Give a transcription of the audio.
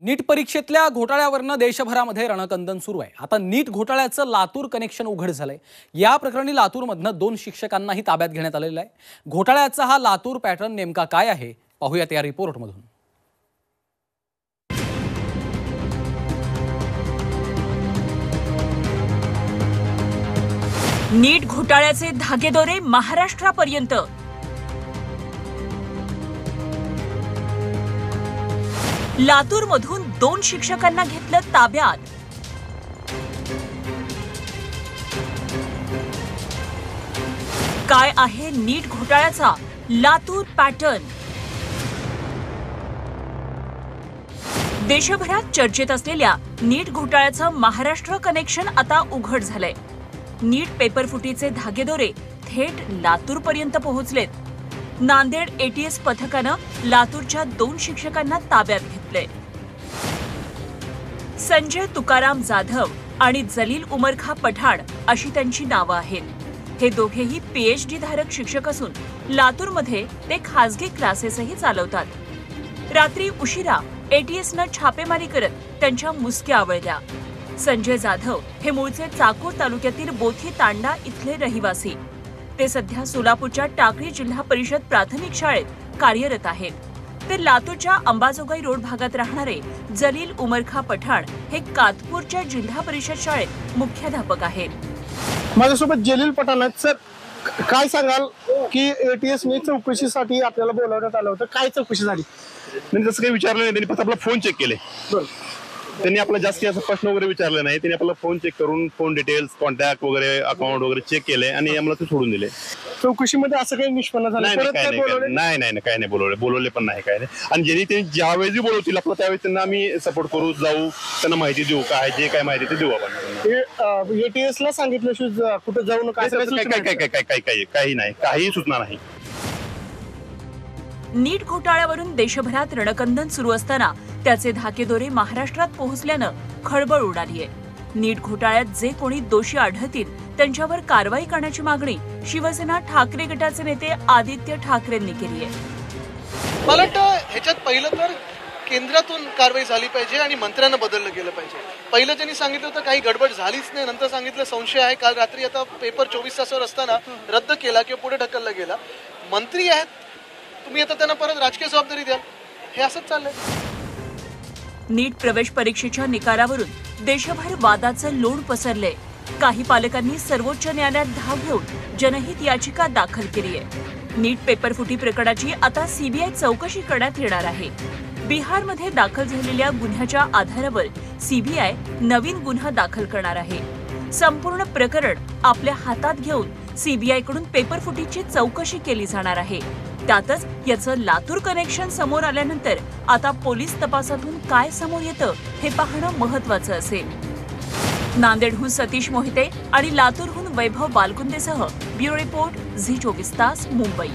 नीट परीक्षेतल्या घोटाळ्यावरनं देशभरामध्ये रणकंदन सुरू आहे। आता नीट घोटाळ्याचं लातूर कनेक्शन उघड झालंय। या प्रकरणी लातूरमधनं 2 शिक्षकांनाही ताब्यात घेण्यात आलेलं आहे। घोटाळ्याचा हा लातूर पॅटर्न नेमका काय आहे पाहूयात या रिपोर्टमधून। नीट घोटाळ्याचे धागेदोरे महाराष्ट्रापर्यंत। लातूरमधून 2 शिक्षकांना घेतलं ताब्यात। काय आहे नीट घोटाळ्याचा लातूर पॅटर्न? देशभरात चर्चेत असलेल्या नीट घोटाळ्याचं महाराष्ट्र कनेक्शन आता उघड झालंय। नीट पेपरफुटीचे धागेदोरे थेट लातूरपर्यंत पोहोचलेत। नांदेड एटीएस पथकानं लातूरच्या 2 शिक्षकांना ताब्यात घेतले। संजय तुकाराम जाधव आणि जलील उमरखा पठाण अशी त्यांची नावं आहेत। हे दोघेही पीएचडी धारक शिक्षक असून लातूरमध्ये ते खासगी क्लासेसही चालवतात। रात्री उशिरा एटीएसनं छापेमारी करत त्यांच्या मुसक्या आवळल्या। संजय जाधव हे मूळचे चाकूर तालुक्यातील बोथी तांडा इथले रहिवासी। ते सध्या सोलापूरच्या टाकळी जिल्हा परिषद प्राथमिक शाळेत कार्यरत आहेत। ते लातूरच्या अंबाजोगाई रोड भागात राहणारे जलील उमरखा पठाण हे कातपूरच्या जिल्हा परिषद शाळेत मुख्याध्यापक आहेत। माझ्यासोबत जलील पठाण आहेत। सर, काय सांगाल की एटीएसने चौकशीसाठी आपल्याला बोलावण्यात आलं होतं, काय चौकशी झाली? नाही, तसं काही विचारलं नाही। त्यांनी फक्त आपला फोन चेक केले। त्यांनी आपला जास्ती असं प्रश्न वगैरे विचारले नाही। त्यांनी आपला फोन चेक करून फोन डिटेल्स, कॉन्टॅक्ट वगैरे, अकाउंट वगैरे चेक केले आणि आम्हाला ते सोडून दिले। चौकशीमध्ये असं काही निष्पन्न झालं? नाही, काय नाही बोलवले पण नाही, काय नाही। आणि त्यांनी ज्यावेळी बोलवतील आपलं त्यावेळी त्यांना आम्ही सपोर्ट करू, जाऊ, त्यांना माहिती देऊ, काय जे काय माहिती ते देऊ आपण। एटीएसला सांगितलं कुठे जाऊ नका, काही नाही, काही सूचना नाही। नीट घोटाळ्यावरून देशभरात रणकंदन सुरू असताना त्याचे धाकेदोरे महाराष्ट्रात पोहोचल्यानं खळबळ उडाली आहे। नीट घोटाळ्यात जे कोणी दोषी आढळतील त्यांच्यावर कारवाई करण्याची मागणी शिवसेना ठाकरे गटाचे नेते आदित्य ठाकरेंनी केली आहे। मला वाटतं ह्याच्यात पहिलं तर केंद्रातून कारवाई झाली पाहिजे आणि मंत्र्यांना बदललं गेलं पाहिजे। पहिलं त्यांनी सांगितलं होतं काही गडबड झालीच नाही, नंतर सांगितलं संशय आहे। काल रात्री आता पेपर 24 तासावर असताना रद्द केला किंवा पुढे ढकलला गेला। मंत्री आहेत तुम्ही, आता त्यांना परत राजकीय जबाबदारी द्याल, हे असंच चाललंय। नीट प्रवेश परीक्षेच्या निकालावरून देशभर वादाचं लोण पसरलंय। काही पालकांनी सर्वोच्च न्यायालयात धाव घेऊन जनहित याचिका दाखल केली आहे। नीट पेपरफुटी प्रकरणाची आता सीबीआय चौकशी करण्यात येणार आहे। बिहारमध्ये दाखल झालेल्या गुन्ह्याच्या आधारावर सीबीआय नवीन गुन्हा दाखल करणार आहे। संपूर्ण प्रकरण आपल्या हातात घेऊन सीबीआय कडून पेपरफुटीची चौकशी केली जाणार आहे। त्यातच याचं लातूर कनेक्शन समोर आल्यानंतर आता पोलीस तपासातून काय समोर येतं हे पाहणं महत्त्वाचं असेल। नांदेडहून सतीश मोहिते आणि लातूरहून वैभव बालकुंदेसह ब्युरो रिपोर्ट झी24 तास मुंबई।